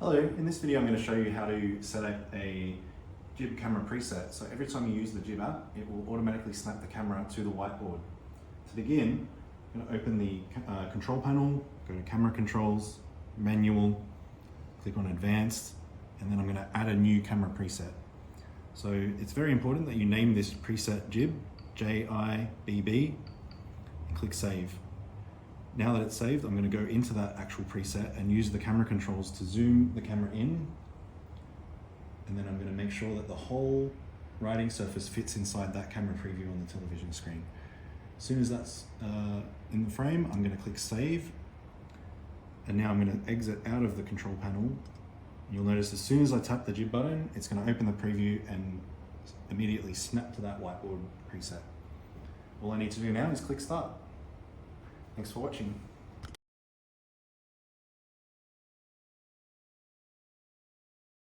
Hello, in this video I'm going to show you how to set up a JIBB camera preset. So every time you use the JIBB app, it will automatically snap the camera to the whiteboard. To begin, I'm going to open the control panel, go to camera controls, manual, click on advanced, and then I'm going to add a new camera preset. So it's very important that you name this preset JIBB, JIBB, and click save. Now that it's saved, I'm going to go into that actual preset and use the camera controls to zoom the camera in. And then I'm going to make sure that the whole writing surface fits inside that camera preview on the television screen. As soon as that's in the frame, I'm going to click save. And now I'm going to exit out of the control panel. You'll notice as soon as I tap the JIBB button, it's going to open the preview and immediately snap to that whiteboard preset. All I need to do now is click start. Thanks for watching.